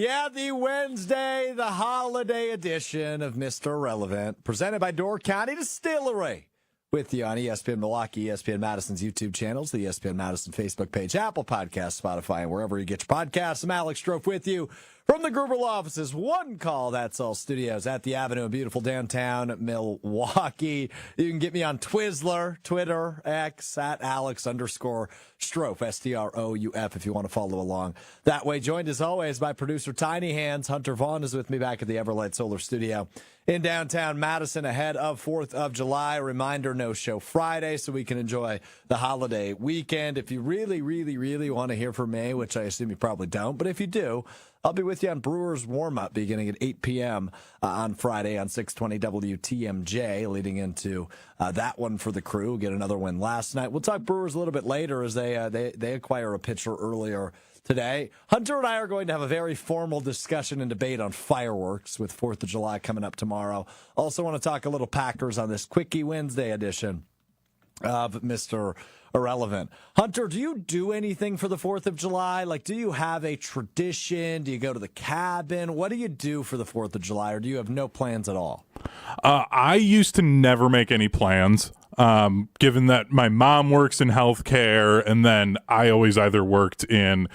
Yeah, the Wednesday, the holiday edition of Mr. Irrelevant, presented by Door County Distillery. With you on ESPN Milwaukee, ESPN Madison's YouTube channels, the ESPN Madison Facebook page, Apple Podcasts, Spotify, and wherever you get your podcasts. I'm Alex Strouf with you from the Gruber Law Office's One Call That's All studios at the Avenue in beautiful downtown Milwaukee. You can get me on Twizzler, Twitter, X, at Alex_Strouf, Strouf, if you want to follow along that way. Joined as always by producer Tiny Hands. Hunter Vaughn is with me back at the Everlight Solar Studio in downtown Madison ahead of 4th of July. Reminder, no show Friday, so we can enjoy the holiday weekend. If you really want to hear from me, which I assume you probably don't, but if you do, I'll be with you on Brewers warm-up beginning at 8 p.m. On Friday on 620 WTMJ, leading into that one for the crew. We'll get another win last night. We'll talk Brewers a little bit later as they acquire a pitcher earlier today. Hunter and I are going to have a very formal discussion and debate on fireworks with 4th of July coming up tomorrow. Also want to talk a little Packers on this Quickie Wednesday edition of Mr. Irrelevant. Hunter, do you do anything for the 4th of July? Like, do you have a tradition? Do you go to the cabin? What do you do for the 4th of July, or do you have no plans at all? I used to never make any plans, given that my mom works in healthcare, and then I always either worked at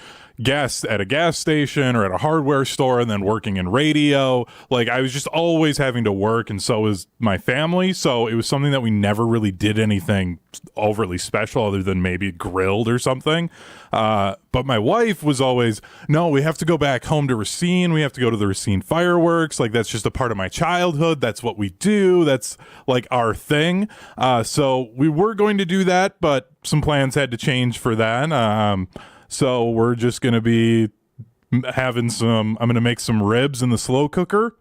a gas station or at a hardware store, and then working in radio. Like, I was just always having to work, and so was my family. So it was something that we never really did anything overly special other than maybe grilled or something. But my wife was always, no, we have to go back home to Racine. We have to go to the Racine fireworks. Like, that's just a part of my childhood. That's what we do. That's like our thing. So we were going to do that, but some plans had to change for that. So we're just going to be I'm going to make some ribs in the slow cooker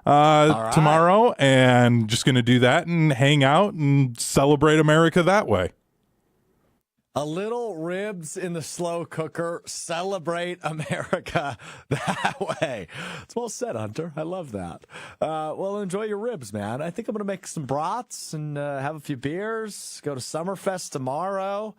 tomorrow, and just going to do that and hang out and celebrate America that way. A little ribs in the slow cooker, celebrate America that way. It's well said, Hunter. I love that. Well, enjoy your ribs, man. I think I'm going to make some brats and have a few beers, go to Summerfest tomorrow.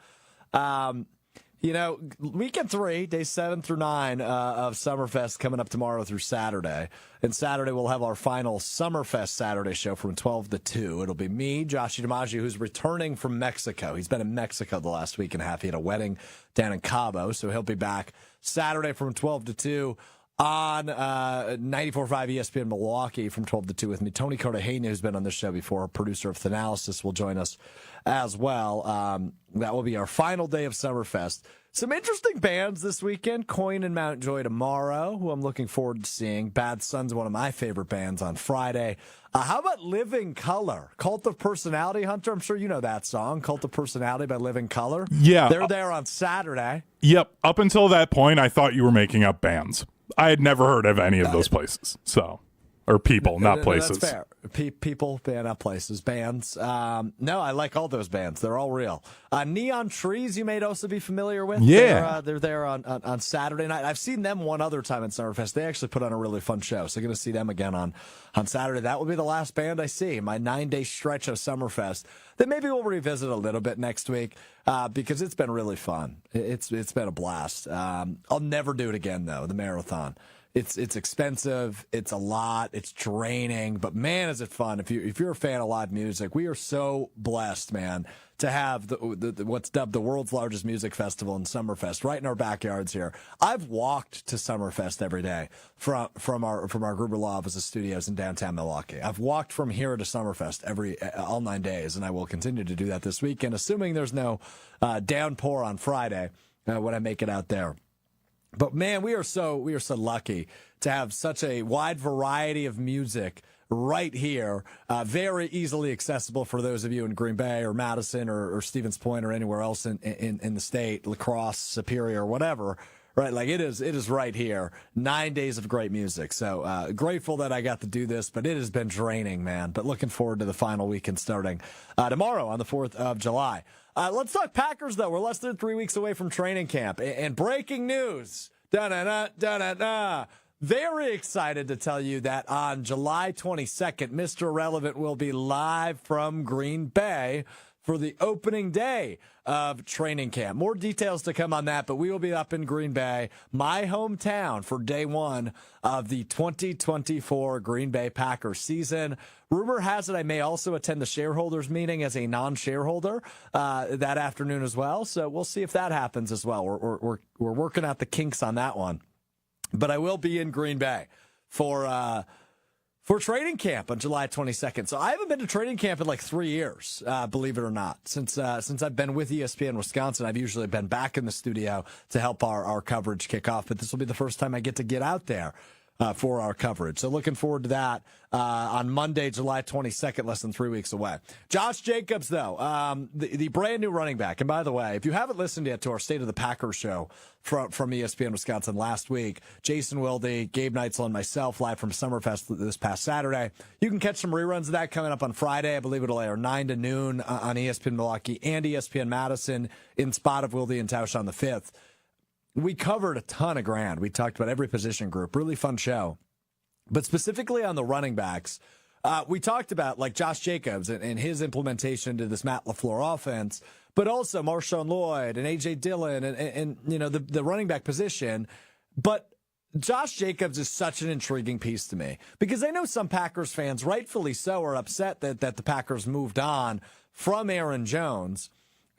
Weekend 3, days 7 through 9 of Summerfest coming up tomorrow through Saturday. And Saturday, we'll have our final Summerfest Saturday show from 12 to 2. It'll be me, Joshie DiMaggio, who's returning from Mexico. He's been in Mexico the last week and a half. He had a wedding down in Cabo, so he'll be back Saturday from 12 to 2 on 94.5 ESPN Milwaukee from 12 to 2 with me. Tony Cartagena, who's been on this show before, producer of Thanalysis, will join us as well. That will be our final day of Summerfest. Some interesting bands this weekend. Coin and Mount Joy tomorrow, who I'm looking forward to seeing. Bad Son's one of my favorite bands on Friday. How about Living Color? Cult of Personality, Hunter? I'm sure you know that song, Cult of Personality by Living Color. Yeah. They're there on Saturday. Yep. Up until that point, I thought you were making up bands. I had never heard of any of those places. Or people, not places. That's fair. People, not places, bands. No, I like all those bands. They're all real. Neon Trees, you may also be familiar with. Yeah. They're there on Saturday night. I've seen them one other time at Summerfest. They actually put on a really fun show, so I'm going to see them again on Saturday. That will be the last band I see, my 9-day stretch of Summerfest. Then maybe we'll revisit a little bit next week because it's been really fun. It's been a blast. I'll never do it again, though, the marathon. It's expensive. It's a lot. It's draining. But, man, is it fun. If you're a fan of live music, we are so blessed, man, to have the what's dubbed the world's largest music festival in Summerfest right in our backyards here. I've walked to Summerfest every day from our Gruber Law Office's studios in downtown Milwaukee. I've walked from here to Summerfest all 9 days, and I will continue to do that this weekend, assuming there's no downpour on Friday when I make it out there. But, man, we are so lucky to have such a wide variety of music right here, very easily accessible for those of you in Green Bay or Madison or Stevens Point or anywhere else in the state, La Crosse, Superior, whatever. Right, like it is right here. 9 days of great music. So grateful that I got to do this, but it has been draining, man. But looking forward to the final weekend starting tomorrow on the 4th of July. Let's talk Packers, though. We're less than 3 weeks away from training camp. And breaking news. Da-da-da-da-da-da. Very excited to tell you that on July 22nd, Mr. Irrelevant will be live from Green Bay for the opening day of training camp. More details to come on that, but we will be up in Green Bay, my hometown, for day one of the 2024 Green Bay Packers season. Rumor has it I may also attend the shareholders meeting as a non-shareholder that afternoon as well. So we'll see if that happens as well. We're working out the kinks on that one. But I will be in Green Bay for training camp on July 22nd. So I haven't been to training camp in like 3 years, believe it or not. Since I've been with ESPN Wisconsin, I've usually been back in the studio to help our coverage kick off. But this will be the first time I get out there for our coverage. So looking forward to that on Monday, July 22nd, less than 3 weeks away. Josh Jacobs, though, the brand new running back. And by the way, if you haven't listened yet to our State of the Packers show from ESPN Wisconsin last week, Jason Wilde, Gabe Neitzel, and myself live from Summerfest this past Saturday. You can catch some reruns of that coming up on Friday. I believe it'll air 9 to noon on ESPN Milwaukee and ESPN Madison in spot of Wilde and Tausch on the 5th. We covered a ton of ground. We talked about every position group. Really fun show. But specifically on the running backs, we talked about like Josh Jacobs and his implementation into this Matt LaFleur offense, but also Marshawn Lloyd and A.J. Dillon and you know, the running back position. But Josh Jacobs is such an intriguing piece to me because I know some Packers fans, rightfully so, are upset that the Packers moved on from Aaron Jones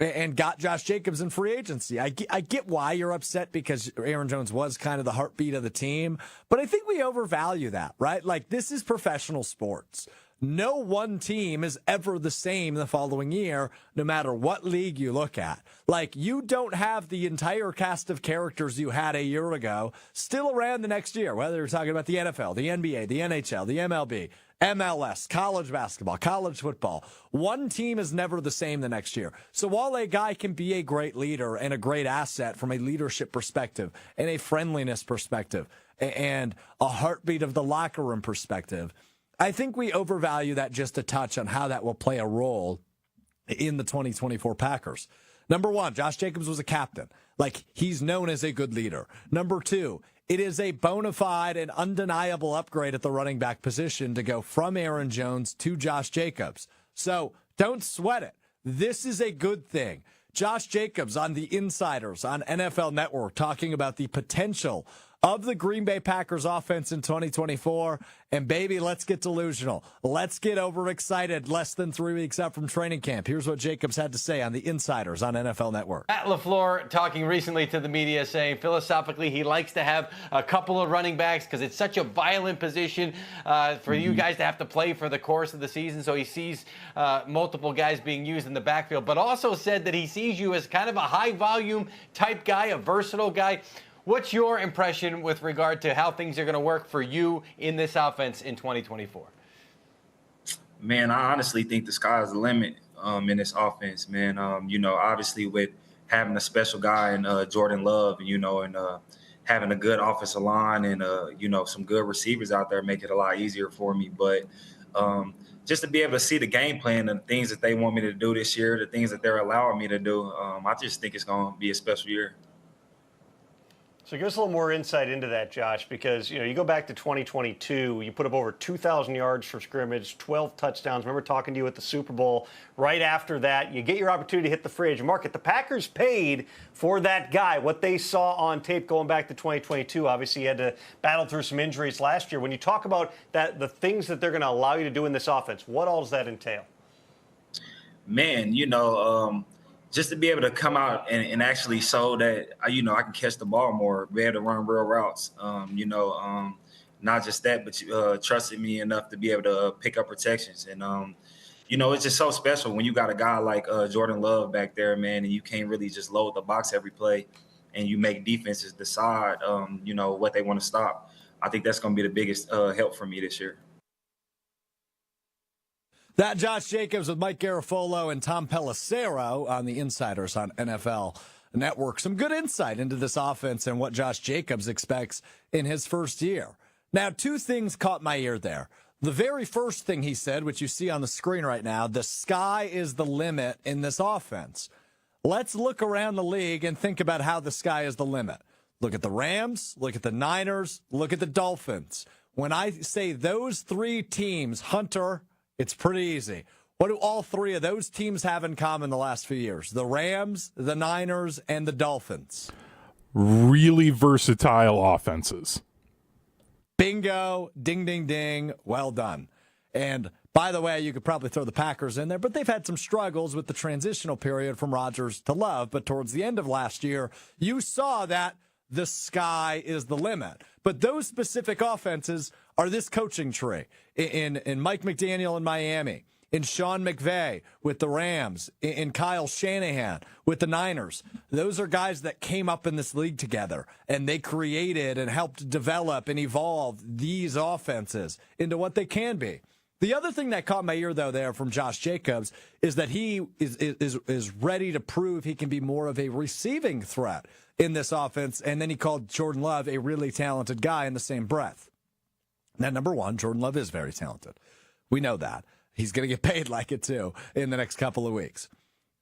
and got Josh Jacobs in free agency. I get why you're upset because Aaron Jones was kind of the heartbeat of the team, but I think we overvalue that, right? Like, this is professional sports. No one team is ever the same the following year, no matter what league you look at. Like, you don't have the entire cast of characters you had a year ago still around the next year, whether you're talking about the NFL, the NBA, the NHL, the MLB, MLS, college basketball, college football. One team is never the same the next year. So while a guy can be a great leader and a great asset from a leadership perspective and a friendliness perspective and a heartbeat of the locker room perspective, I think we overvalue that just a touch on how that will play a role in the 2024 Packers. Number one, Josh Jacobs was a captain. Like, he's known as a good leader. Number two, it is a bona fide and undeniable upgrade at the running back position to go from Aaron Jones to Josh Jacobs. So don't sweat it. This is a good thing. Josh Jacobs on the Insiders on NFL Network talking about the potential of the Green Bay Packers offense in 2024. And baby, let's get delusional. Let's get overexcited less than 3 weeks out from training camp. Here's what Jacobs had to say on the Insiders on NFL Network. Matt LaFleur talking recently to the media, saying philosophically he likes to have a couple of running backs because it's such a violent position for you guys to have to play for the course of the season. So he sees multiple guys being used in the backfield, but also said that he sees you as kind of a high volume type guy, a versatile guy. What's your impression with regard to how things are going to work for you in this offense in 2024? Man, I honestly think the sky is the limit in this offense, man. You know, obviously with having a special guy in Jordan Love, you know, and having a good offensive line and, you know, some good receivers out there make it a lot easier for me. But just to be able to see the game plan and the things that they want me to do this year, the things that they're allowing me to do, I just think it's going to be a special year. So give us a little more insight into that, Josh, because, you know, you go back to 2022, you put up over 2,000 yards for scrimmage, 12 touchdowns. Remember talking to you at the Super Bowl. Right after that, you get your opportunity to hit the free agent market. The Packers paid for that guy, what they saw on tape going back to 2022. Obviously, you had to battle through some injuries last year. When you talk about that, the things that they're going to allow you to do in this offense, what all does that entail? Man, you know, just to be able to come out and actually show that, you know, I can catch the ball more, be able to run real routes, you know, not just that, but trusted me enough to be able to pick up protections. And, you know, it's just so special when you got a guy like Jordan Love back there, man, and you can't really just load the box every play and you make defenses decide, you know, what they want to stop. I think that's going to be the biggest help for me this year. That Josh Jacobs with Mike Garafolo and Tom Pelissero on the Insiders on NFL Network. Some good insight into this offense and what Josh Jacobs expects in his first year. Now, two things caught my ear there. The very first thing he said, which you see on the screen right now, the sky is the limit in this offense. Let's look around the league and think about how the sky is the limit. Look at the Rams, look at the Niners, look at the Dolphins. When I say those three teams, Hunter, it's pretty easy. What do all three of those teams have in common the last few years? The Rams, the Niners, and the Dolphins. Really versatile offenses. Bingo, ding, ding, ding. Well done. And by the way, you could probably throw the Packers in there, but they've had some struggles with the transitional period from Rodgers to Love. But towards the end of last year, you saw that the sky is the limit. But those specific offenses are this coaching tree. In Mike McDaniel in Miami, in Sean McVay with the Rams, in Kyle Shanahan with the Niners. Those are guys that came up in this league together, and they created and helped develop and evolve these offenses into what they can be. The other thing that caught my ear, though, there from Josh Jacobs is that he is ready to prove he can be more of a receiving threat in this offense, and then he called Jordan Love a really talented guy in the same breath. Now, number one, Jordan Love is very talented. We know that. He's going to get paid like it, too, in the next couple of weeks.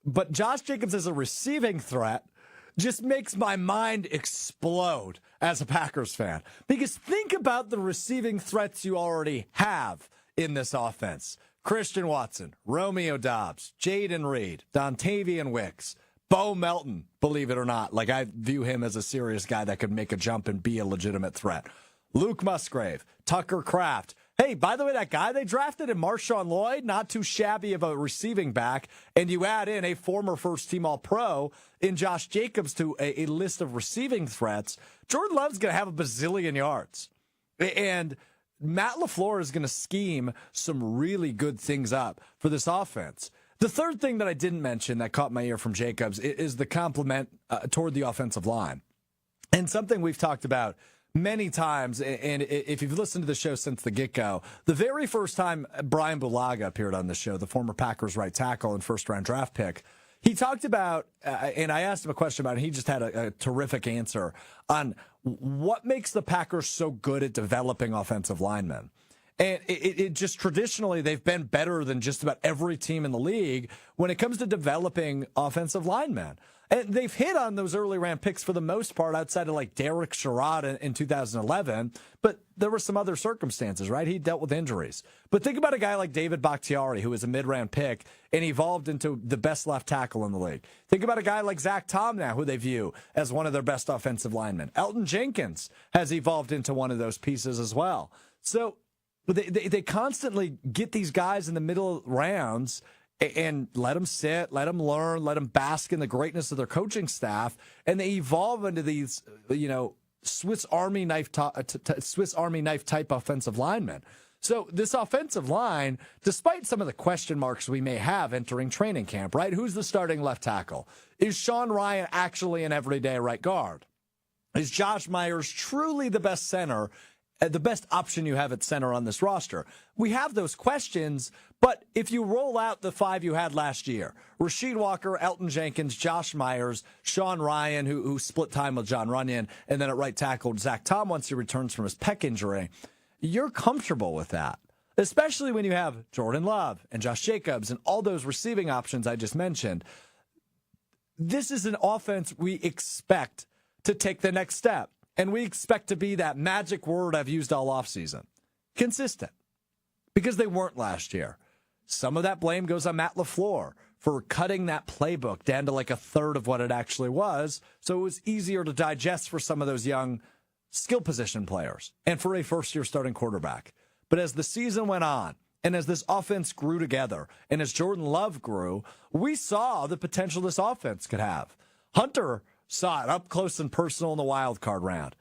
But Josh Jacobs as a receiving threat just makes my mind explode as a Packers fan. Because think about the receiving threats you already have in this offense. Christian Watson, Romeo Doubs, Jaden Reed, Dontavian Wicks, Bo Melton, believe it or not. Like, I view him as a serious guy that could make a jump and be a legitimate threat. Luke Musgrave, Tucker Kraft. Hey, by the way, that guy they drafted in Marshawn Lloyd, not too shabby of a receiving back, and you add in a former first-team All-Pro in Josh Jacobs to a list of receiving threats, Jordan Love's going to have a bazillion yards. And Matt LaFleur is going to scheme some really good things up for this offense. The third thing that I didn't mention that caught my ear from Jacobs is the compliment toward the offensive line. And something we've talked about many times, and if you've listened to the show since the get-go, the very first time Brian Bulaga appeared on the show, the former Packers right tackle and first-round draft pick, he talked about, and I asked him a question about it, and he just had a terrific answer on what makes the Packers so good at developing offensive linemen. And it just traditionally, they've been better than just about every team in the league when it comes to developing offensive linemen. And they've hit on those early round picks for the most part outside of like Derek Sherrod in 2011. But there were some other circumstances, right? He dealt with injuries. But think about a guy like David Bakhtiari, who was a mid-round pick and evolved into the best left tackle in the league. Think about a guy like Zach Tom now, who they view as one of their best offensive linemen. Elton Jenkins has evolved into one of those pieces as well. So they constantly get these guys in the middle rounds and let them sit, let them learn, let them bask in the greatness of their coaching staff, and they evolve into these, Swiss Army knife type offensive linemen. So this offensive line, despite some of the question marks we may have entering training camp, right? Who's the starting left tackle? Is Sean Ryan actually an everyday right guard? Is Josh Myers truly the best center? The best option you have at center on this roster? We have those questions, but if you roll out the five you had last year, Rasheed Walker, Elton Jenkins, Josh Myers, Sean Ryan, who split time with John Runyon, and then at right tackle, Zach Tom once he returns from his pec injury, you're comfortable with that, especially when you have Jordan Love and Josh Jacobs and all those receiving options I just mentioned. This is an offense we expect to take the next step. And we expect to be that magic word I've used all offseason, consistent, because they weren't last year. Some of that blame goes on Matt LaFleur for cutting that playbook down to like a third of what it actually was, so it was easier to digest for some of those young skill position players and for a first-year starting quarterback. But as the season went on, and as this offense grew together, and as Jordan Love grew, we saw the potential this offense could have. Hunter saw it up close and personal in the wild card round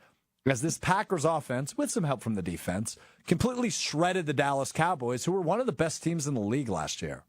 as this Packers offense, with some help from the defense, completely shredded the Dallas Cowboys, who were one of the best teams in the league last year.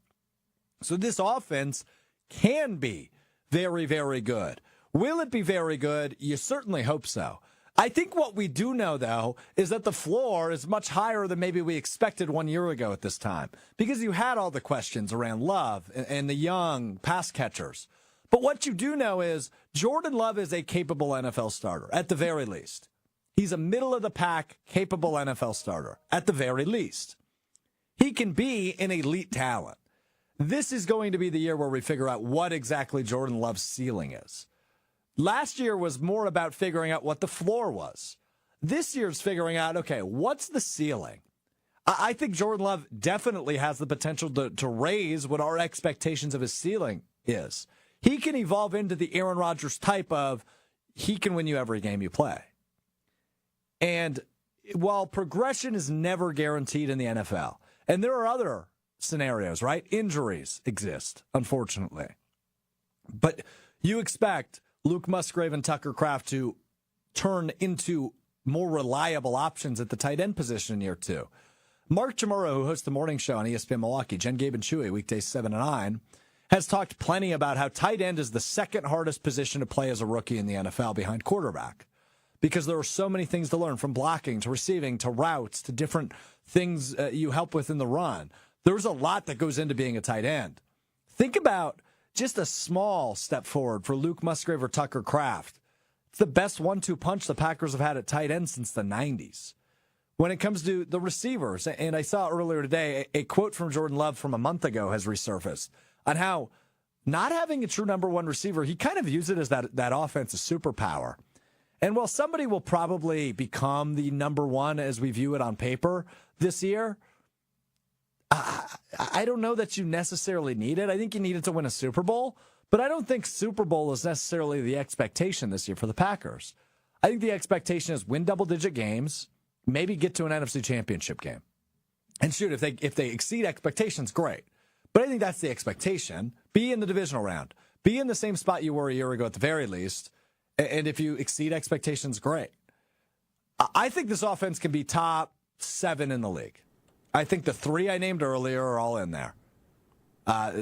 So this offense can be very, very good. Will it be very good? You certainly hope so. I think what we do know, though, is that the floor is much higher than maybe we expected 1 year ago at this time, because you had all the questions around Love and the young pass catchers. But what you do know is Jordan Love is a capable NFL starter, at the very least. He's a middle-of-the-pack, capable NFL starter, at the very least. He can be an elite talent. This is going to be the year where we figure out what exactly Jordan Love's ceiling is. Last year was more about figuring out what the floor was. This year's figuring out, okay, what's the ceiling? I think Jordan Love definitely has the potential to raise what our expectations of his ceiling is. He can evolve into the Aaron Rodgers type of he can win you every game you play. And while progression is never guaranteed in the NFL, and there are other scenarios, right? Injuries exist, unfortunately. But you expect Luke Musgrave and Tucker Kraft to turn into more reliable options at the tight end position in year 2. Mark Chmura, who hosts the morning show on ESPN Milwaukee, Jen, Gabe, and Chewy, weekdays 7 to 9, has talked plenty about how tight end is the second hardest position to play as a rookie in the NFL behind quarterback, because there are so many things to learn, from blocking to receiving to routes to different things you help with in the run. There's a lot that goes into being a tight end. Think about just a small step forward for Luke Musgrave or Tucker Kraft. It's the best 1-2 punch the Packers have had at tight end since the 90s. When it comes to the receivers, and I saw earlier today a quote from Jordan Love from a month ago has resurfaced on how not having a true number one receiver, he kind of views it as that offensive superpower. And while somebody will probably become the number one as we view it on paper this year, I don't know that you necessarily need it. I think you need it to win a Super Bowl, but I don't think Super Bowl is necessarily the expectation this year for the Packers. I think the expectation is win double-digit games, maybe get to an NFC Championship game. And shoot, if they exceed expectations, great. But I think that's the expectation. Be in the divisional round. Be in the same spot you were a year ago at the very least. And if you exceed expectations, great. I think this offense can be top 7 in the league. I think the 3 I named earlier are all in there.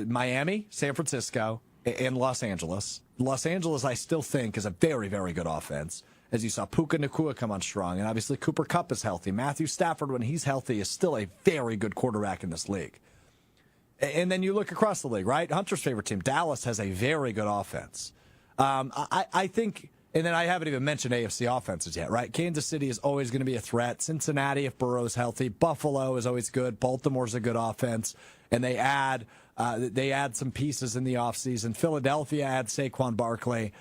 Miami, San Francisco, and Los Angeles. Los Angeles, I still think, is a very, very good offense. As you saw, Puka Nacua come on strong. And obviously, Cooper Kupp is healthy. Matthew Stafford, when he's healthy, is still a very good quarterback in this league. And then you look across the league, right? Hunter's favorite team, Dallas, has a very good offense. I think, and then I haven't even mentioned AFC offenses yet, right? Kansas City is always going to be a threat. Cincinnati, if Burrow's healthy. Buffalo is always good. Baltimore's a good offense. And they add some pieces in the offseason. Philadelphia adds Saquon Barkley.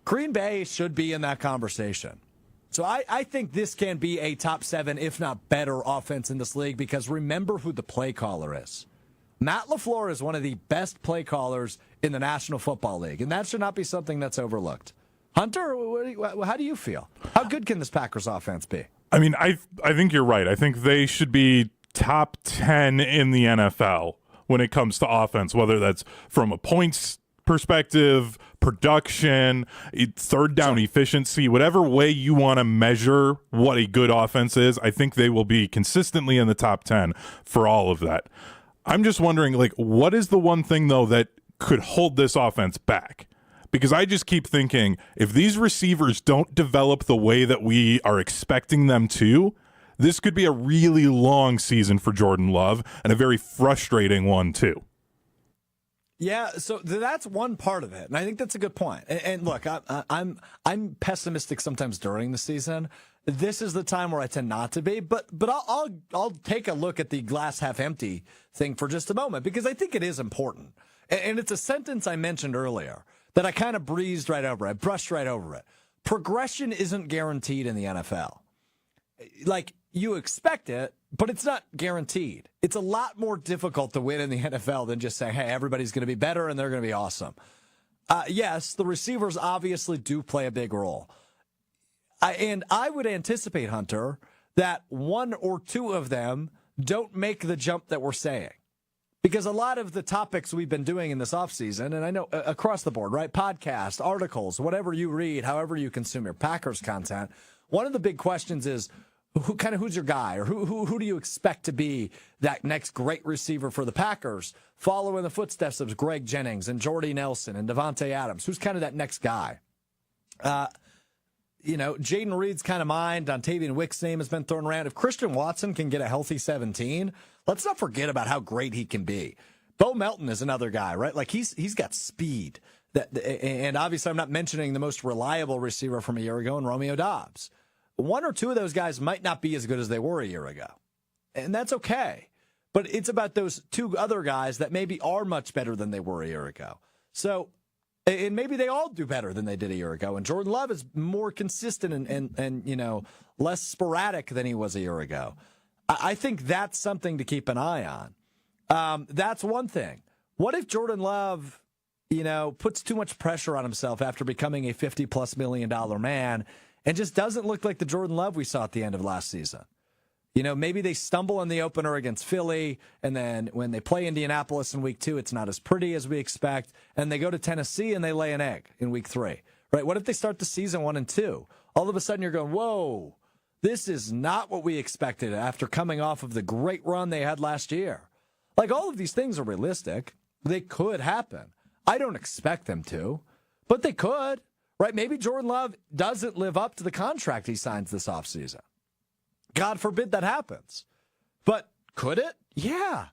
Green Bay should be in that conversation. So I think this can be a top 7, if not better, offense in this league, because remember who the play caller is. Matt LaFleur is one of the best play callers in the National Football League, and that should not be something that's overlooked. Hunter, how do you feel? How good can this Packers offense be? I mean, I think you're right. I think they should be top 10 in the NFL when it comes to offense, whether that's from a points perspective, production, third down efficiency, whatever way you want to measure what a good offense is. I think they will be consistently in the top 10 for all of that. I'm just wondering, what is the one thing, though, that could hold this offense back? Because I just keep thinking, if these receivers don't develop the way that we are expecting them to, this could be a really long season for Jordan Love and a very frustrating one, too. Yeah, so that's one part of it, and I think that's a good point. And look, I'm pessimistic sometimes during the season. This is the time where I tend not to be, but I'll take a look at the glass half empty thing for just a moment, because I think it is important. And it's a sentence I mentioned earlier that I kind of breezed right over. I brushed right over it. Progression isn't guaranteed in the NFL. You expect it, but it's not guaranteed. It's a lot more difficult to win in the NFL than just saying, hey, everybody's going to be better and they're going to be awesome. Yes, the receivers obviously do play a big role. And I would anticipate, Hunter, that 1 or 2 of them don't make the jump that we're saying. Because a lot of the topics we've been doing in this offseason, and I know across the board, right? Podcasts, articles, whatever you read, however you consume your Packers content, one of the big questions is, who's your guy, or who do you expect to be that next great receiver for the Packers, following the footsteps of Greg Jennings and Jordy Nelson and Devontae Adams? Who's kind of that next guy? Jaden Reed's kind of mine. Dontavian Wick's name has been thrown around. If Christian Watson can get a healthy 17, let's not forget about how great he can be. Bo Melton is another guy, right? He's got speed. And obviously I'm not mentioning the most reliable receiver from a year ago in Romeo Doubs. 1 or 2 of those guys might not be as good as they were a year ago. And that's okay. But it's about those 2 other guys that maybe are much better than they were a year ago. So, and maybe they all do better than they did a year ago. And Jordan Love is more consistent and less sporadic than he was a year ago. I think that's something to keep an eye on. That's one thing. What if Jordan Love, puts too much pressure on himself after becoming a $50+ million man and just doesn't look like the Jordan Love we saw at the end of last season? Maybe they stumble in the opener against Philly, and then when they play Indianapolis in week 2, it's not as pretty as we expect, and they go to Tennessee and they lay an egg in week 3. Right? What if they start the season 1 and 2? All of a sudden you're going, whoa, this is not what we expected after coming off of the great run they had last year. Like, all of these things are realistic. They could happen. I don't expect them to, but they could. Right? Maybe Jordan Love doesn't live up to the contract he signs this offseason. God forbid that happens. But could it? Yeah.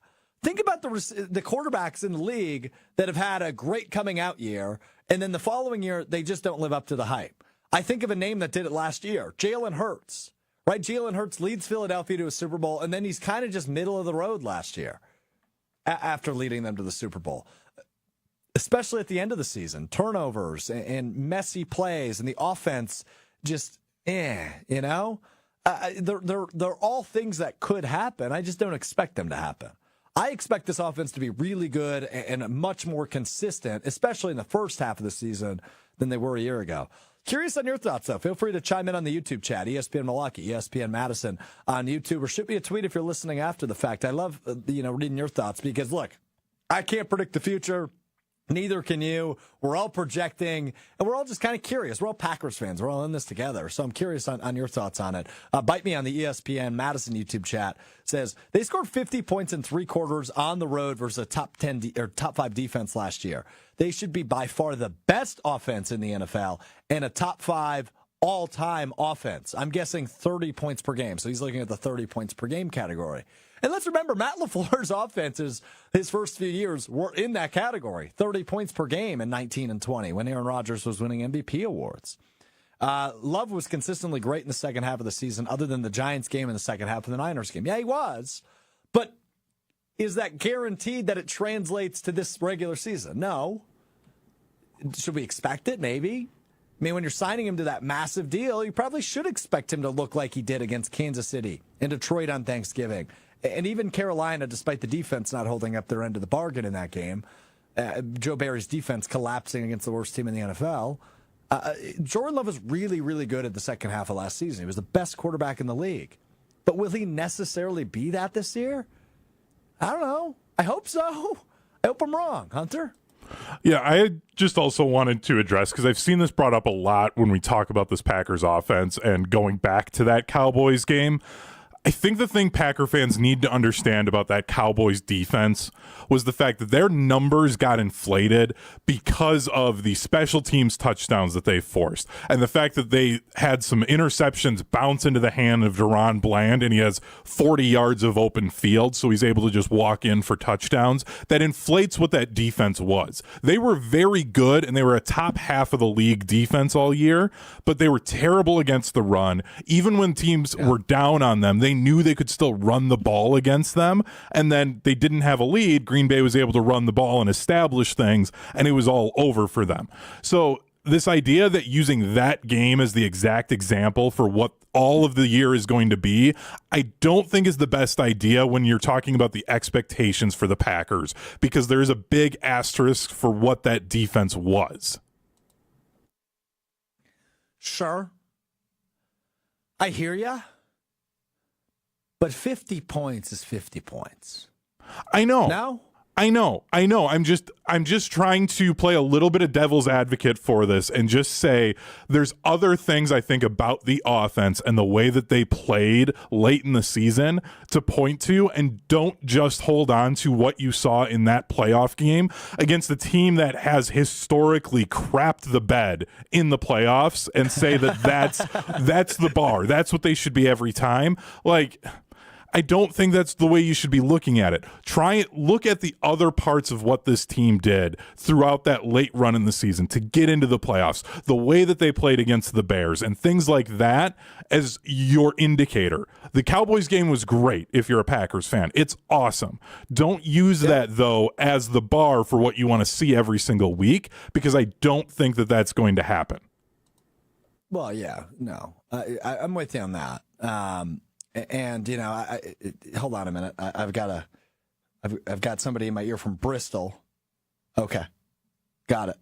Think about the quarterbacks in the league that have had a great coming out year, and then the following year, they just don't live up to the hype. I think of a name that did it last year, Jalen Hurts. Right? Jalen Hurts leads Philadelphia to a Super Bowl, and then he's kind of just middle of the road last year after leading them to the Super Bowl. Especially at the end of the season. Turnovers and messy plays, and the offense just, They're all things that could happen. I just don't expect them to happen. I expect this offense to be really good and much more consistent, especially in the first half of the season, than they were a year ago. Curious on your thoughts, though. Feel free to chime in on the YouTube chat, ESPN Milwaukee, ESPN Madison on YouTube, or shoot me a tweet if you're listening after the fact. I love, reading your thoughts because, look, I can't predict the future. Neither can you. We're all projecting, and we're all just kind of curious. We're all Packers fans. We're all in this together. So I'm curious on your thoughts on it. Bite me on the ESPN Madison YouTube chat. Says they scored 50 points in 3 quarters on the road versus a top 5 defense last year. They should be by far the best offense in the NFL and a top 5 all-time offense. I'm guessing 30 points per game. So he's looking at the 30 points per game category. And let's remember, Matt LaFleur's offenses, his first few years, were in that category. 30 points per game in 19 and 20 when Aaron Rodgers was winning MVP awards. Love was consistently great in the second half of the season, other than the Giants game and the second half of the Niners game. Yeah, he was. But is that guaranteed that it translates to this regular season? No. Should we expect it? Maybe. I mean, when you're signing him to that massive deal, you probably should expect him to look like he did against Kansas City and Detroit on Thanksgiving. And even Carolina, despite the defense not holding up their end of the bargain in that game, Joe Barry's defense collapsing against the worst team in the NFL, Jordan Love was really, really good at the second half of last season. He was the best quarterback in the league. But will he necessarily be that this year? I don't know. I hope so. I hope I'm wrong, Hunter. Yeah, I just also wanted to address, because I've seen this brought up a lot when we talk about this Packers offense and going back to that Cowboys game. I think the thing Packer fans need to understand about that Cowboys defense was the fact that their numbers got inflated because of the special teams touchdowns that they forced. And the fact that they had some interceptions bounce into the hand of Deron Bland, and he has 40 yards of open field, so he's able to just walk in for touchdowns. That inflates what that defense was. They were very good, and they were a top half of the league defense all year, but they were terrible against the run. Even when teams were down on them, they knew they could still run the ball against them, and then they didn't have a lead. Green Bay was able to run the ball and establish things, and it was all over for them. So this idea that using that game as the exact example for what all of the year is going to be, I don't think is the best idea when you're talking about the expectations for the Packers, because there is a big asterisk for what that defense was. Sure. I hear ya. But 50 points is 50 points. I know. No? I know. I'm just trying to play a little bit of devil's advocate for this and just say there's other things I think about the offense and the way that they played late in the season to point to, and don't just hold on to what you saw in that playoff game against the team that has historically crapped the bed in the playoffs and say that that's the bar. That's what they should be every time. Like, I don't think that's the way you should be looking at it. Look at the other parts of what this team did throughout that late run in the season to get into the playoffs, the way that they played against the Bears and things like that as your indicator. The Cowboys game was great if you're a Packers fan. It's awesome. Don't use that, though, as the bar for what you want to see every single week, because I don't think that that's going to happen. Well, yeah, no. I'm with you on that. And hold on a minute. I've got somebody in my ear from Bristol. Okay, got it.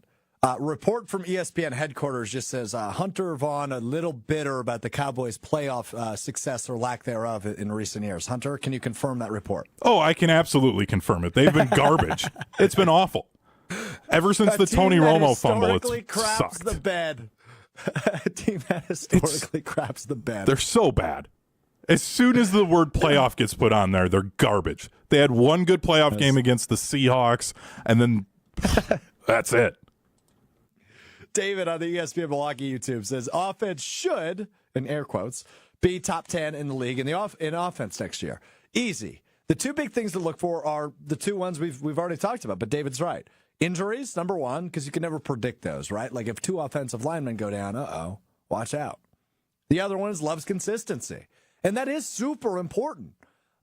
Report from ESPN headquarters just says Hunter Vaughn a little bitter about the Cowboys' playoff success or lack thereof in recent years. Hunter, can you confirm that report? Oh, I can absolutely confirm it. They've been garbage. It's been awful. Ever since the Tony Romo fumble, it's craps sucked. the bed. A team that historically craps the bed. They're so bad. As soon as the word playoff gets put on there, they're garbage. They had one good playoff game against the Seahawks, and then that's it. David on the ESPN Milwaukee YouTube says offense should, in air quotes, be top 10 in the league in offense next year. Easy. The two big things to look for are the two ones we've already talked about, but David's right. Injuries, number one, because you can never predict those, right? Like if two offensive linemen go down, watch out. The other one is Love's consistency, and that is super important.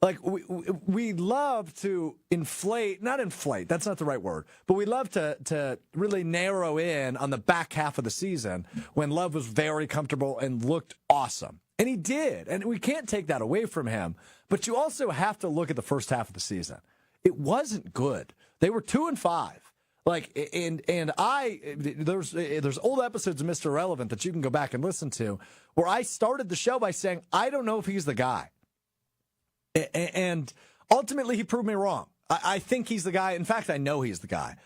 Like, we love to not inflate, that's not the right word, but we love to really narrow in on the back half of the season when Love was very comfortable and looked awesome. And he did, and we can't take that away from him, but you also have to look at the first half of the season. It wasn't good. They were 2-5. Like, there's old episodes of Mr. Irrelevant that you can go back and listen to where I started the show by saying, I don't know if he's the guy. And ultimately, he proved me wrong. I think he's the guy. In fact, I know he's the guy.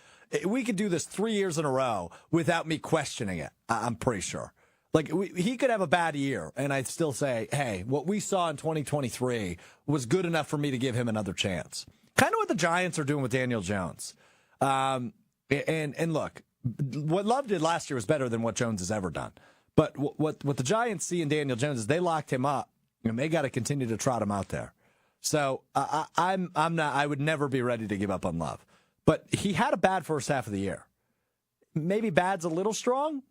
We could do this 3 years in a row without me questioning it. I'm pretty sure. Like, he could have a bad year, and I'd still say, hey, what we saw in 2023 was good enough for me to give him another chance. Kind of what the Giants are doing with Daniel Jones. And look, what Love did last year was better than what Jones has ever done. But what the Giants see in Daniel Jones is they locked him up, and they got to continue to trot him out there. So I'm not. I would never be ready to give up on Love, but he had a bad first half of the year. Maybe bad's a little strong,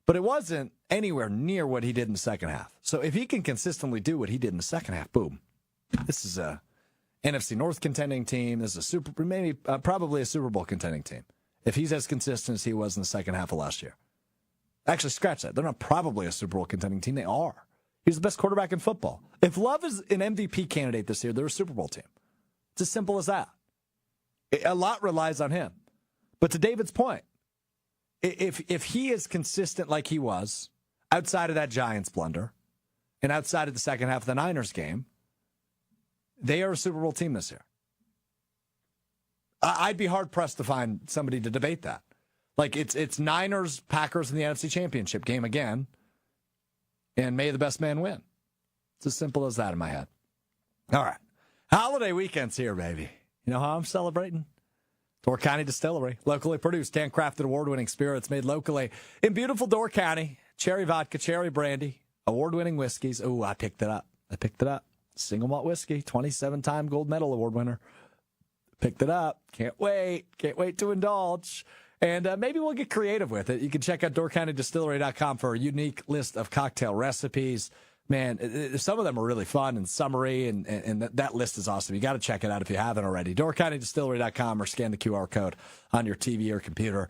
but it wasn't anywhere near what he did in the second half. So if he can consistently do what he did in the second half, boom, this is a NFC North contending team. This is probably a Super Bowl contending team. If he's as consistent as he was in the second half of last year, actually scratch that. They're not probably a Super Bowl contending team. They are. He's the best quarterback in football. If Love is an MVP candidate this year, they're a Super Bowl team. It's as simple as that. A lot relies on him. But to David's point, if he is consistent like he was outside of that Giants blunder and outside of the second half of the Niners game, they are a Super Bowl team this year. I'd be hard-pressed to find somebody to debate that. Like, it's Niners, Packers in the NFC Championship game again, and may the best man win. It's as simple as that in my head. All right. Holiday weekend's here, baby. You know how I'm celebrating? Door County Distillery. Locally produced, handcrafted, award-winning spirits made locally in beautiful Door County. Cherry vodka, cherry brandy, award-winning whiskeys. Ooh, I picked it up. Single malt whiskey, 27-time gold medal award winner. Picked it up. Can't wait to indulge. And maybe we'll get creative with it. You can check out DoorCountyDistillery.com for a unique list of cocktail recipes. Man, some of them are really fun and summery, and that list is awesome. You got to check it out if you haven't already. DoorCountyDistillery.com or scan the QR code on your TV or computer.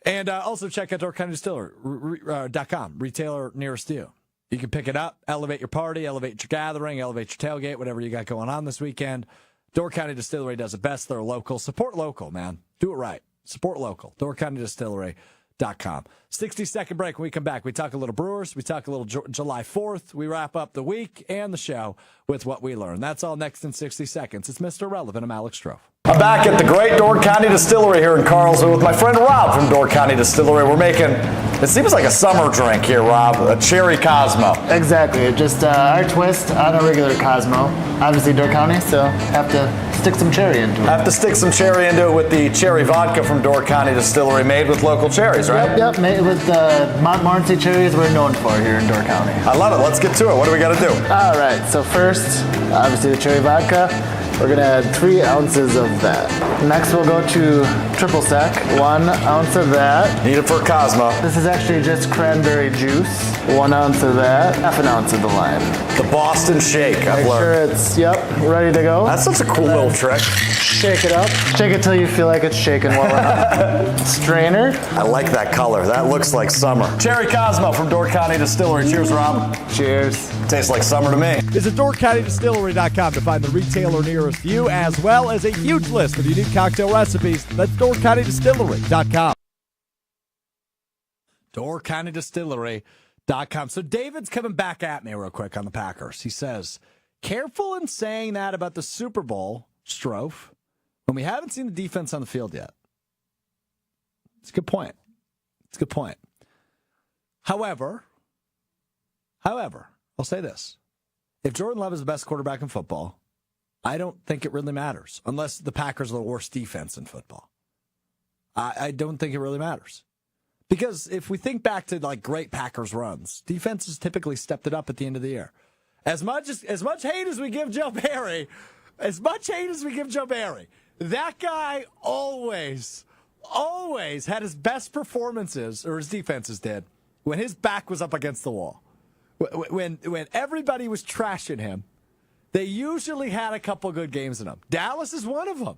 And also check out DoorCountyDistillery.com, retailer nearest you. You can pick it up, elevate your party, elevate your gathering, elevate your tailgate, whatever you got going on this weekend. Door County Distillery does it best. They're local. Support local, man. Do it right. Support local. DoorCountyDistillery.com. 60-second break. When we come back, we talk a little Brewers. We talk a little July 4th. We wrap up the week and the show with what we learned. That's all next in 60 seconds. It's Mr. Relevant. I'm Alex Strouf. I'm back at the great Door County Distillery here in Carlsbad with my friend Rob from Door County Distillery. We're making, it seems like a summer drink here, Rob, a cherry Cosmo. Exactly. Just our twist on a regular Cosmo. Obviously Door County, so have to stick some cherry into it. Have to stick some cherry into it with the cherry vodka from Door County Distillery, made with local cherries, right? Yep, made with the Montmorency cherries we're known for here in Door County. I love it. Let's get to it. What do we got to do? All right, so first, obviously the cherry vodka. We're going to add 3 ounces of that. Next, we'll go to triple sec. 1 ounce of that. Need it for a Cosmo. This is actually just cranberry juice. 1 ounce of that, half an ounce of the lime. The Boston Shake. I've Make sure learned. it's, ready to go. That's such a cool little trick. Shake it up. Shake it till you feel like it's shaking well enough. Strainer. I like that color. That looks like summer. Cherry Cosmo from Door County Distillery. Cheers, Rob. Cheers. Tastes like summer to me. Visit DoorCountyDistillery.com to find the retailer nearest you, as well as a huge list of unique cocktail recipes. That's DoorCountyDistillery.com. DoorCountyDistillery.com. So David's coming back at me real quick on the Packers. He says, careful in saying that about the Super Bowl, Strouf, when we haven't seen the defense on the field yet. It's a good point. It's a good point. However, I'll say this. If Jordan Love is the best quarterback in football, I don't think it really matters, unless the Packers are the worst defense in football. I don't think it really matters. Because if we think back to like great Packers runs, defenses typically stepped it up at the end of the year. As much hate as we give Joe Barry, that guy always had his best performances, or his defenses did, when his back was up against the wall. When everybody was trashing him, they usually had a couple good games in them. Dallas is one of them.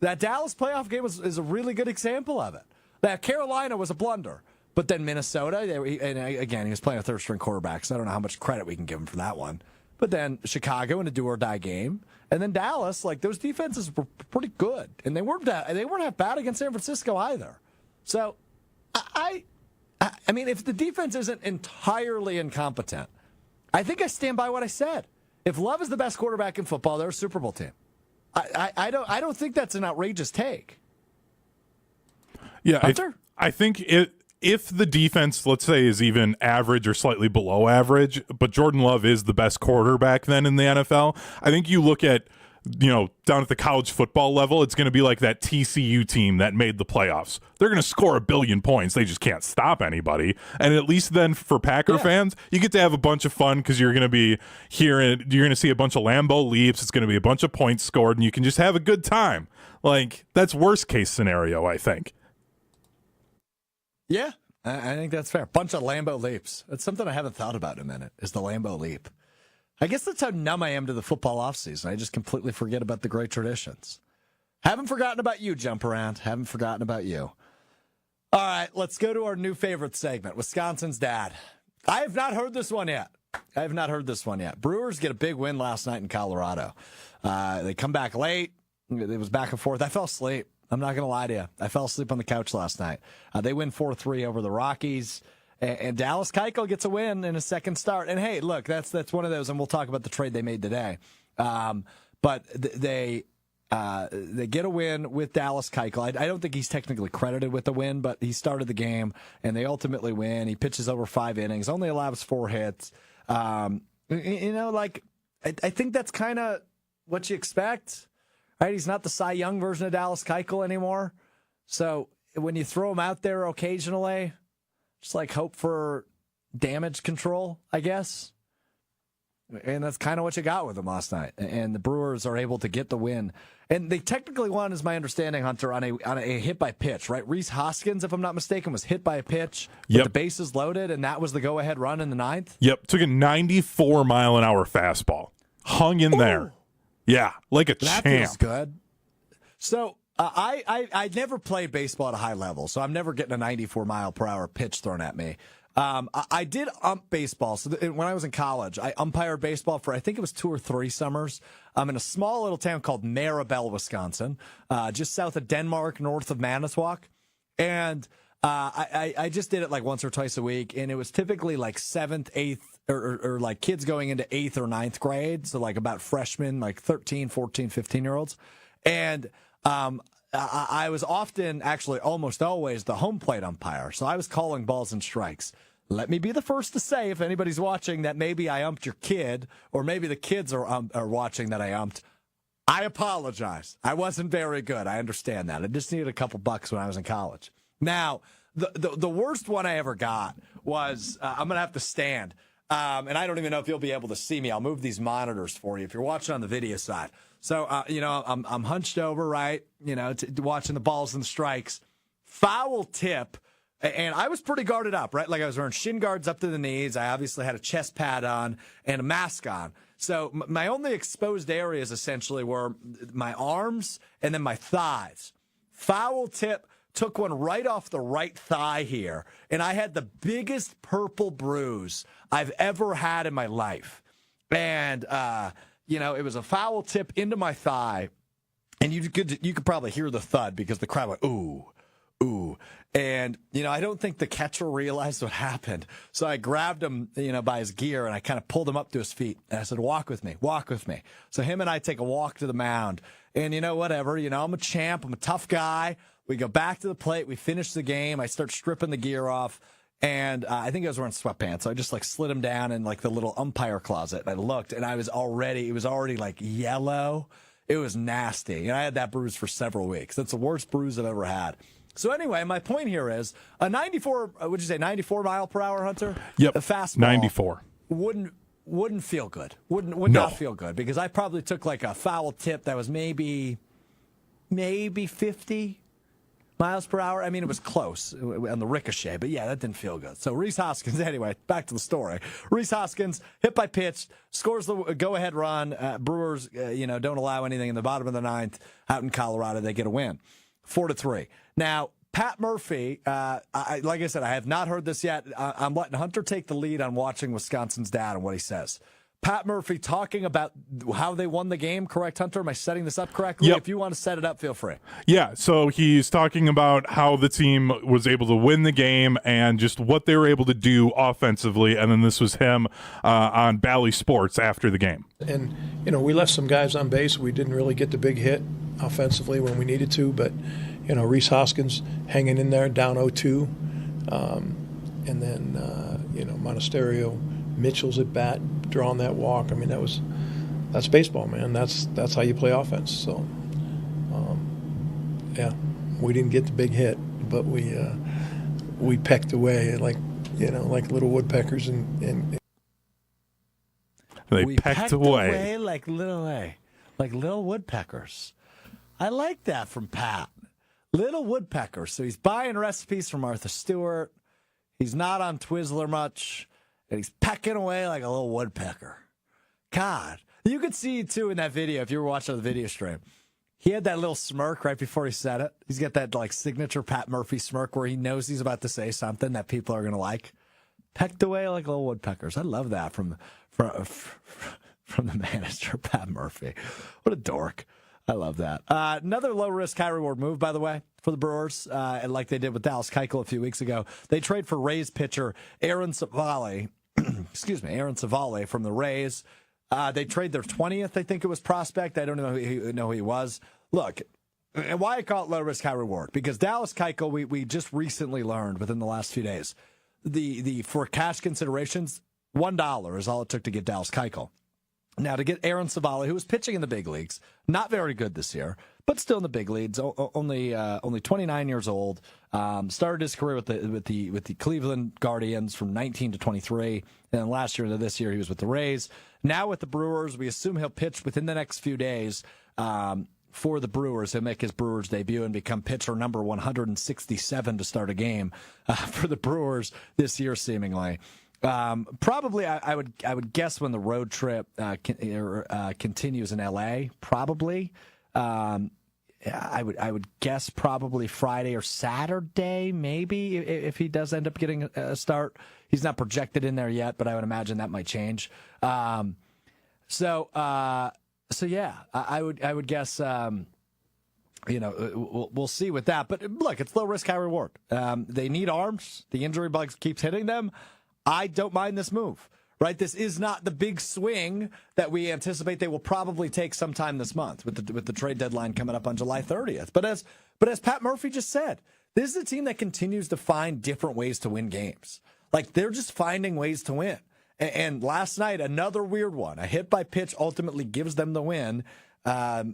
That Dallas playoff game is a really good example of it. That Carolina was a blunder. But then Minnesota, and again, he was playing a third-string quarterback, so I don't know how much credit we can give him for that one. But then Chicago in a do-or-die game. And then Dallas, like, those defenses were pretty good. And they weren't half bad against San Francisco either. So, I mean, if the defense isn't entirely incompetent, I think I stand by what I said. If Love is the best quarterback in football, they're a Super Bowl team. I don't think that's an outrageous take. Yeah, I think if the defense, let's say, is even average or slightly below average, but Jordan Love is the best quarterback then in the NFL, I think you look at, down at the college football level, it's going to be like that TCU team that made the playoffs. They're going to score 1 billion points. They just can't stop anybody. And at least then for Packer fans, you get to have a bunch of fun because you're going to see a bunch of Lambeau leaps. It's going to be a bunch of points scored, and you can just have a good time. Like, that's worst case scenario, I think. Yeah, I think that's fair. Bunch of Lambeau leaps. That's something I haven't thought about in a minute, is the Lambeau leap. I guess that's how numb I am to the football offseason. I just completely forget about the great traditions. Haven't forgotten about you, Jump Around. Haven't forgotten about you. All right, let's go to our new favorite segment, Wisconsin's Dad. I have not heard this one yet. Brewers get a big win last night in Colorado. They come back late. It was back and forth. I fell asleep. I'm not going to lie to you. I fell asleep on the couch last night. They win 4-3 over the Rockies. And Dallas Keuchel gets a win in his second start. And, hey, look, that's one of those, and we'll talk about the trade they made today. But they get a win with Dallas Keuchel. I don't think he's technically credited with the win, but he started the game, and they ultimately win. He pitches over 5 innings, only allows 4 hits. I think that's kind of what you expect. Right? He's not the Cy Young version of Dallas Keuchel anymore. So when you throw him out there occasionally, just like hope for damage control, I guess. And that's kind of what you got with him last night. And the Brewers are able to get the win. And they technically won, is my understanding, Hunter, on a hit by pitch, right? Rhys Hoskins, if I'm not mistaken, was hit by a pitch with the bases loaded, and that was the go-ahead run in the 9th? Yep, took a 94-mile-an-hour fastball. Hung in there. Yeah, like a champ. That feels good. So I never played baseball at a high level, so I'm never getting a 94-mile-per-hour pitch thrown at me. I did ump baseball. So when I was in college, I umpired baseball for, I think it was 2 or 3 summers. I'm in a small little town called Maribel, Wisconsin, just south of Denmark, north of Manitowoc. And I just did it like once or twice a week, and it was typically like 7th, 8th, or like kids going into 8th or 9th grade, so like about freshmen, like 13, 14, 15-year-olds. And I was often, actually almost always, the home plate umpire, so I was calling balls and strikes. Let me be the first to say, if anybody's watching, that maybe I umped your kid, or maybe the kids are watching that I umped. I apologize. I wasn't very good. I understand that. I just needed a couple bucks when I was in college. Now, the worst one I ever got was, I'm going to have to stand. And I don't even know if you'll be able to see me. I'll move these monitors for you if you're watching on the video side. So, I'm hunched over, right? Watching the balls and the strikes. Foul tip. And I was pretty guarded up, right? Like I was wearing shin guards up to the knees. I obviously had a chest pad on and a mask on. So my only exposed areas essentially were my arms and then my thighs. Foul tip, took one right off the right thigh here. And I had the biggest purple bruise I've ever had in my life. And, it was a foul tip into my thigh. And you could probably hear the thud because the crowd went, ooh, ooh. And, I don't think the catcher realized what happened. So I grabbed him, by his gear, and I kind of pulled him up to his feet. And I said, walk with me, walk with me. So him and I take a walk to the mound. And, whatever, I'm a champ. I'm a tough guy. We go back to the plate. We finish the game. I start stripping the gear off. And I think I was wearing sweatpants. So I just slid them down in the little umpire closet. And I looked, and it was already yellow. It was nasty. And I had that bruise for several weeks. That's the worst bruise I've ever had. So anyway, my point here is a 94 mile per hour, Hunter? Yep. A fastball 94. Wouldn't feel good. Would No. not feel good because I probably took a foul tip that was maybe 50 miles per hour. I mean, it was close on the ricochet, but yeah, that didn't feel good. So Rhys Hoskins, anyway, back to the story. Rhys Hoskins, hit by pitch, scores the go-ahead run. Brewers, don't allow anything in the bottom of the ninth out in Colorado. They get a win, 4-3. Now, Pat Murphy, like I said, I have not heard this yet. I'm letting Hunter take the lead on watching Wisconsin's dad and what he says. Pat Murphy talking about how they won the game, correct, Hunter? Am I setting this up correctly? Yep. If you want to set it up, feel free. Yeah, so he's talking about how the team was able to win the game and just what they were able to do offensively. And then this was him on Bally Sports after the game. And, we left some guys on base. We didn't really get the big hit offensively when we needed to. But, Rhys Hoskins hanging in there, down 0-2. And then, Monasterio, Mitchell's at bat, drawing that walk. I mean, that's baseball, man. That's how you play offense. So, we didn't get the big hit, but we pecked away like little woodpeckers and they pecked away like little woodpeckers. I like that from Pat. Little woodpeckers. So he's buying recipes from Martha Stewart. He's not on Twizzler much. And he's pecking away like a little woodpecker. God. You could see, too, in that video, if you were watching the video stream, he had that little smirk right before he said it. He's got that, signature Pat Murphy smirk where he knows he's about to say something that people are going to like. Pecked away like little woodpeckers. I love that from the manager, Pat Murphy. What a dork. I love that. Another low-risk, high-reward move, by the way, for the Brewers, like they did with Dallas Keuchel a few weeks ago. They trade for Rays pitcher Aaron Savale, Aaron Savale from the Rays. They trade their 20th, I think it was, prospect. I don't know who he was. Look, and why I call it low-risk, high-reward, because Dallas Keuchel, we just recently learned within the last few days, for cash considerations, $1 is all it took to get Dallas Keuchel. Now, to get Aaron Savale, who was pitching in the big leagues, not very good this year, but still in the big leagues, only 29 years old, started his career with the Cleveland Guardians from 19 to 23, and then last year into this year he was with the Rays. Now with the Brewers, we assume he'll pitch within the next few days for the Brewers. He'll make his Brewers debut and become pitcher number 167 to start a game for the Brewers this year, seemingly. Probably, I would guess when the road trip continues in LA. Probably, I would guess probably Friday or Saturday, maybe if he does end up getting a start. He's not projected in there yet, but I would imagine that might change. So yeah, I would guess. We'll see with that. But look, it's low risk, high reward. They need arms. The injury bug keeps hitting them. I don't mind this move, right? This is not the big swing that we anticipate they will probably take sometime this month with the trade deadline coming up on July 30th. But as Pat Murphy just said, this is a team that continues to find different ways to win games. They're just finding ways to win. And last night, another weird one. A hit by pitch ultimately gives them the win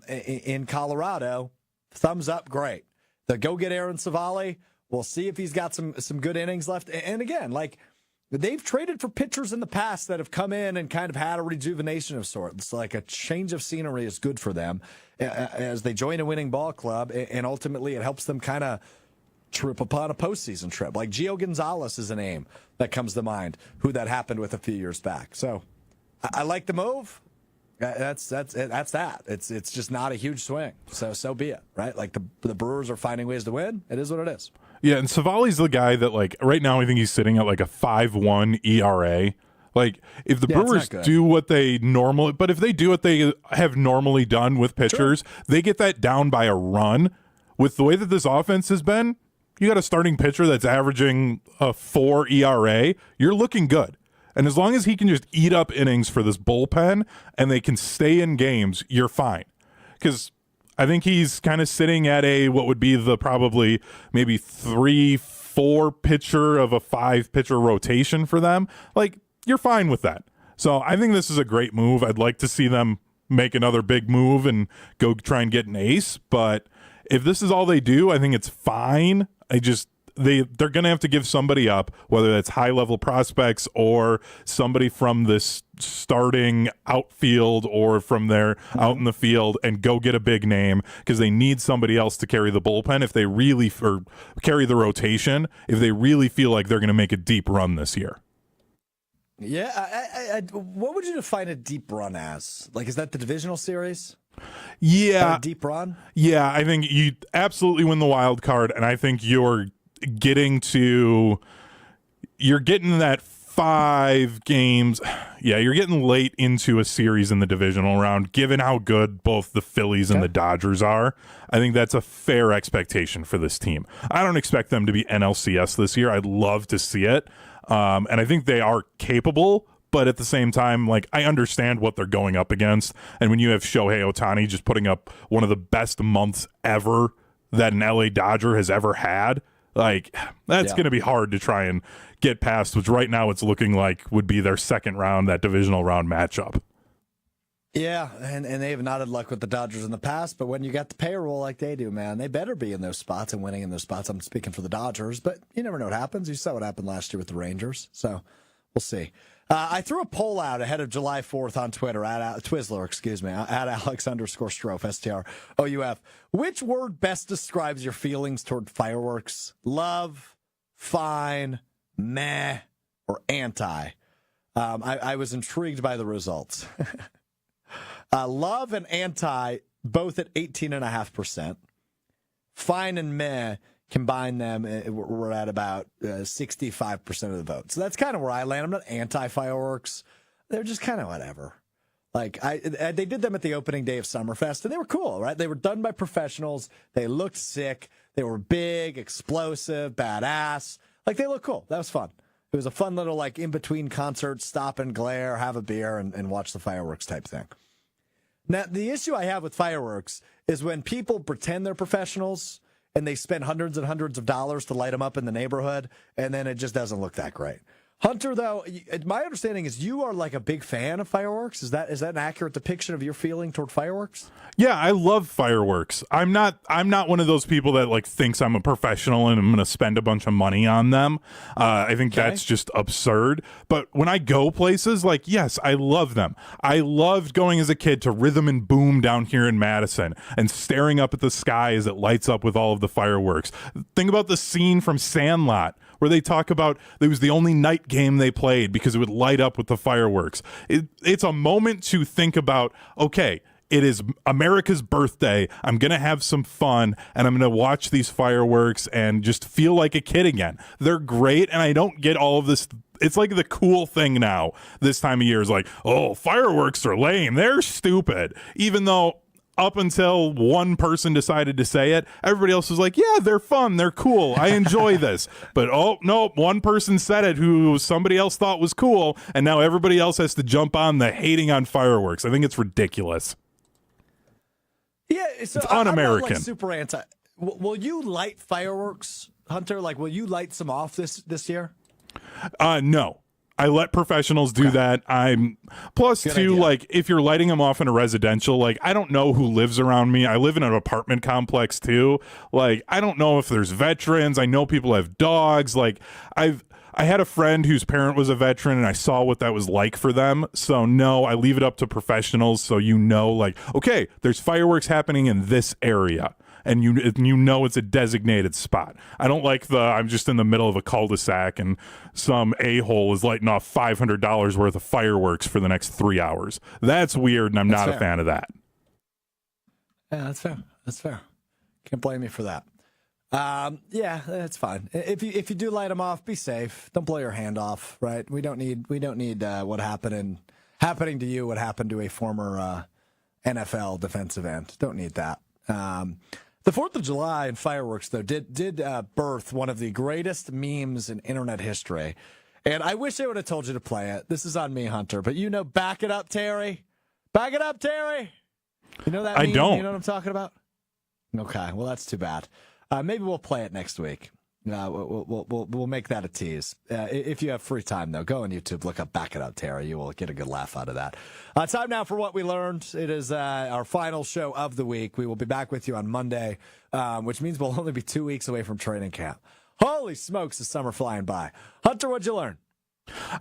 in Colorado. Thumbs up, great. They'll go get Aaron Savale. We'll see if he's got some good innings left. And again, they've traded for pitchers in the past that have come in and kind of had a rejuvenation of sorts. Like a change of scenery is good for them as they join a winning ball club, and ultimately it helps them kind of trip upon a postseason trip. Like Gio Gonzalez is a name that comes to mind, who that happened with a few years back. So I like the move. That's that. It's just not a huge swing. So be it, right? Like the Brewers are finding ways to win. It is what it is. Yeah, and Savali's the guy that, like, right now I think he's sitting at like a 5.1 ERA. Like, if the Brewers do what they normally, but if they do what they have normally done with pitchers, they get that down by a run. With the way that this offense has been, you got a starting pitcher that's averaging a 4 ERA, you're looking good. And as long as he can just eat up innings for this bullpen and they can stay in games, you're fine. Because I think he's kind of sitting at what would be the probably maybe 3-4 pitcher of a 5 pitcher rotation for them. Like, you're fine with that. So I think this is a great move. I'd like to see them make another big move and go try and get an ace. But if this is all they do, I think it's fine. They're going to have to give somebody up, whether that's high-level prospects or somebody from this starting outfield or from there out in the field, and go get a big name, because they need somebody else to carry the bullpen if they really, or carry the rotation, if they really feel like they're going to make a deep run this year. Yeah, what would you define a deep run as? Like, is that the divisional series? Yeah. A deep run? Yeah, I think you absolutely win the wild card, and I think you're getting that 5 games. Yeah, you're getting late into a series in the divisional round, given how good both the Phillies and the Dodgers are. I think that's a fair expectation for this team. I don't expect them to be NLCS this year. I'd love to see it. And I think they are capable, but at the same time, like, I understand what they're going up against. And when you have Shohei Ohtani just putting up one of the best months ever that an LA Dodger has ever had, like, that's going to be hard to try and get past, which right now it's looking like would be their second round, that divisional round matchup. Yeah, and they have not had luck with the Dodgers in the past, but when you got the payroll like they do, man, they better be in those spots and winning in those spots. I'm speaking for the Dodgers, but you never know what happens. You saw what happened last year with the Rangers, so we'll see. I threw a poll out ahead of July 4th on Twitter, at Twizzler, at Alex_Strouf, STROUF. Which word best describes your feelings toward fireworks? Love, fine, meh, or anti? I was intrigued by the results. Love and anti, both at 18.5%. Fine and meh, combine them, we're at about 65% of the vote. So that's kind of where I land. I'm not anti-fireworks. They're just kind of whatever. Like, they did them at the opening day of Summerfest, and they were cool, right? They were done by professionals. They looked sick. They were big, explosive, badass. Like, they looked cool. That was fun. It was a fun little, like, in-between concerts, stop and glare, have a beer, and watch the fireworks type thing. Now, the issue I have with fireworks is when people pretend they're professionals and they spend hundreds and hundreds of dollars to light them up in the neighborhood, and then it just doesn't look that great. Hunter, though, my understanding is you are like a big fan of fireworks. Is that an accurate depiction of your feeling toward fireworks? Yeah, I love fireworks. I'm not one of those people that like thinks I'm a professional and I'm going to spend a bunch of money on them. I think that's just absurd. But when I go places, like, yes, I love them. I loved going as a kid to Rhythm and Boom down here in Madison and staring up at the sky as it lights up with all of the fireworks. Think about the scene from Sandlot, where they talk about it was the only night game they played because it would light up with the fireworks. It's a moment to think about, okay, it is America's birthday. I'm going to have some fun, and I'm going to watch these fireworks and just feel like a kid again. They're great, and I don't get all of this. It's like the cool thing now this time of year is like, oh, fireworks are lame. They're stupid. Even though up until one person decided to say it, everybody else was like, yeah, they're fun, they're cool, I enjoy this. But oh no, one person said it who somebody else thought was cool, and now everybody else has to jump on the hating on fireworks. I think it's ridiculous. Yeah, so it's un-American. I'm not, like, super anti. Will you light fireworks, Hunter? Like, will you light some off this year? No. I let professionals do that. I'm plus Good two, idea. like, if you're lighting them off in a residential, like, I don't know who lives around me. I live in an apartment complex too. Like, I don't know if there's veterans. I know people have dogs. Like, I had a friend whose parent was a veteran, and I saw what that was like for them. So no, I leave it up to professionals. So, like, okay, there's fireworks happening in this area. and you know it's a designated spot. I don't like I'm just in the middle of a cul-de-sac and some a-hole is lighting off $500 worth of fireworks for the next 3 hours. That's weird, and I'm not a fan of that. Yeah, that's fair. That's fair. Can't blame me for that. Yeah, that's fine. If you do light them off, be safe. Don't blow your hand off, right? We don't need what happening to you, what happened to a former NFL defensive end. Don't need that. The 4th of July and fireworks, though, did birth one of the greatest memes in internet history. And I wish I would have told you to play it. This is on me, Hunter. But back it up, Terry. Back it up, Terry. You know that meme? I don't. You know what I'm talking about? Okay, well, that's too bad. Maybe we'll play it next week. We'll make that a tease. If you have free time, though, go on YouTube, look up Back It Up, Terry. You will get a good laugh out of that. Time now for What We Learned. It is our final show of the week. We will be back with you on Monday, which means we'll only be 2 weeks away from training camp. Holy smokes, is summer flying by. Hunter, what'd you learn?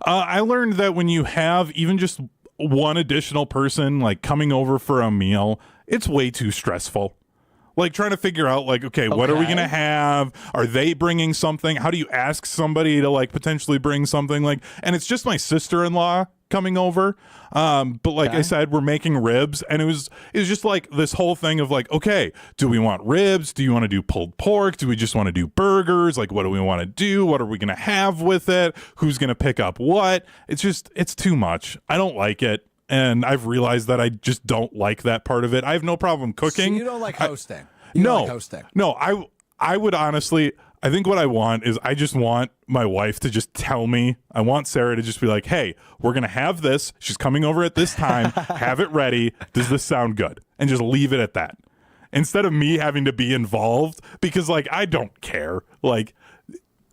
I learned that when you have even just one additional person like coming over for a meal, it's way too stressful. Like trying to figure out okay, what are we going to have? Are they bringing something? How do you ask somebody to potentially bring something and it's just my sister-in-law coming over. But I said, we're making ribs, and it was just this whole thing of okay, do we want ribs? Do you want to do pulled pork? Do we just want to do burgers? What do we want to do? What are we going to have with it? Who's going to pick up what? It's too much. I don't like it. And I've realized that I just don't like that part of it. I have no problem cooking. So you don't like hosting? No. I would honestly, I think what I want is I just want my wife to just tell me. I want Sarah to just be like, hey, we're going to have this. She's coming over at this time. Have it ready. Does this sound good? And just leave it at that. Instead of me having to be involved, because I don't care.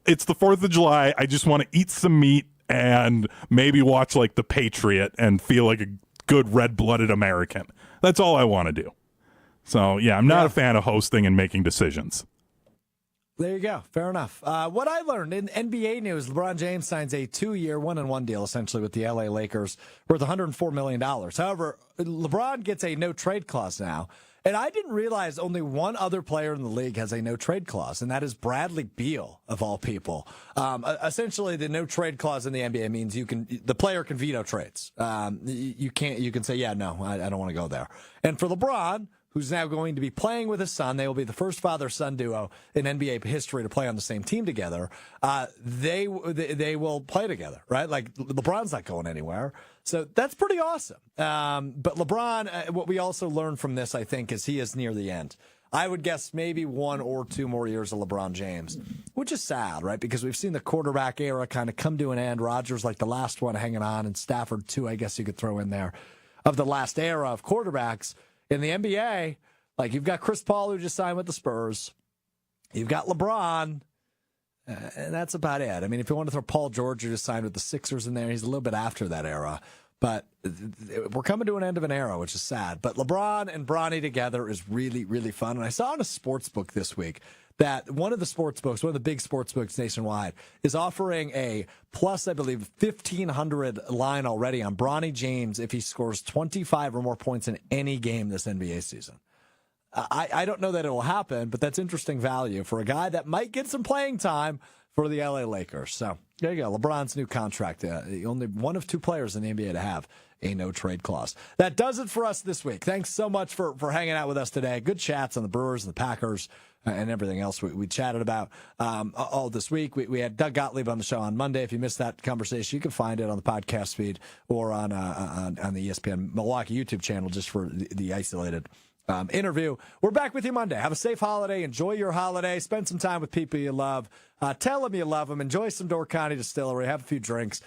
It's the 4th of July. I just want to eat some meat and maybe watch The Patriot and feel like a good red-blooded American. That's all I want to do. So, yeah, I'm not a fan of hosting and making decisions. There you go. Fair enough. What I learned in NBA news, LeBron James signs a 2-year, 1-and-1 deal, essentially, with the L.A. Lakers worth $104 million. However, LeBron gets a no-trade clause now. And I didn't realize only one other player in the league has a no-trade clause, and that is Bradley Beal, of all people. Essentially, the no-trade clause in the NBA means the player can veto trades. You can say, yeah, no, I don't want to go there. And for LeBron, who's now going to be playing with his son, they will be the first father-son duo in NBA history to play on the same team together. They will play together, right? LeBron's not going anywhere. So that's pretty awesome. But LeBron, what we also learned from this, I think, is he is near the end. I would guess maybe 1 or 2 more years of LeBron James, which is sad, right? Because we've seen the quarterback era kind of come to an end. Rodgers the last one hanging on, and Stafford too, I guess you could throw in there, of the last era of quarterbacks. In the NBA, you've got Chris Paul, who just signed with the Spurs. You've got LeBron. And that's about it. I mean, if you want to throw Paul George, who just signed with the Sixers in there, he's a little bit after that era. But we're coming to an end of an era, which is sad. But LeBron and Bronny together is really, really fun. And I saw in a sports book this week that one of the big sports books nationwide, is offering a plus, I believe, 1,500 line already on Bronny James if he scores 25 or more points in any game this NBA season. I don't know that it will happen, but that's interesting value for a guy that might get some playing time for the LA Lakers. So there you go. LeBron's new contract. Only one of 2 players in the NBA to have a no-trade clause. That does it for us this week. Thanks so much for hanging out with us today. Good chats on the Brewers and the Packers and everything else we chatted about all this week. We had Doug Gottlieb on the show on Monday. If you missed that conversation, you can find it on the podcast feed or on the ESPN Milwaukee YouTube channel just for the isolated interview. We're back with you Monday. Have a safe holiday. Enjoy your holiday. Spend some time with people you love. Tell them you love them. Enjoy some Door County Distillery. Have a few drinks.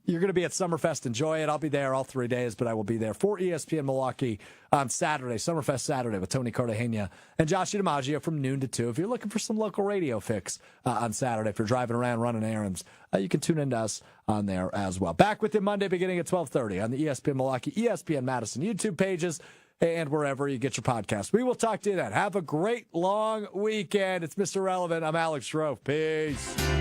You're going to be at Summerfest. Enjoy it. I'll be there all 3 days, but I will be there for ESPN Milwaukee on Saturday, Summerfest Saturday with Tony Cartagena and Josh DiMaggio from noon to 2. If you're looking for some local radio fix on Saturday, if you're driving around running errands, you can tune into us on there as well. Back with you Monday beginning at 12:30 on the ESPN Milwaukee, ESPN Madison YouTube pages, and wherever you get your podcast. We will talk to you then. Have a great long weekend. It's Mr. Relevant. I'm Alex Strouf. Peace.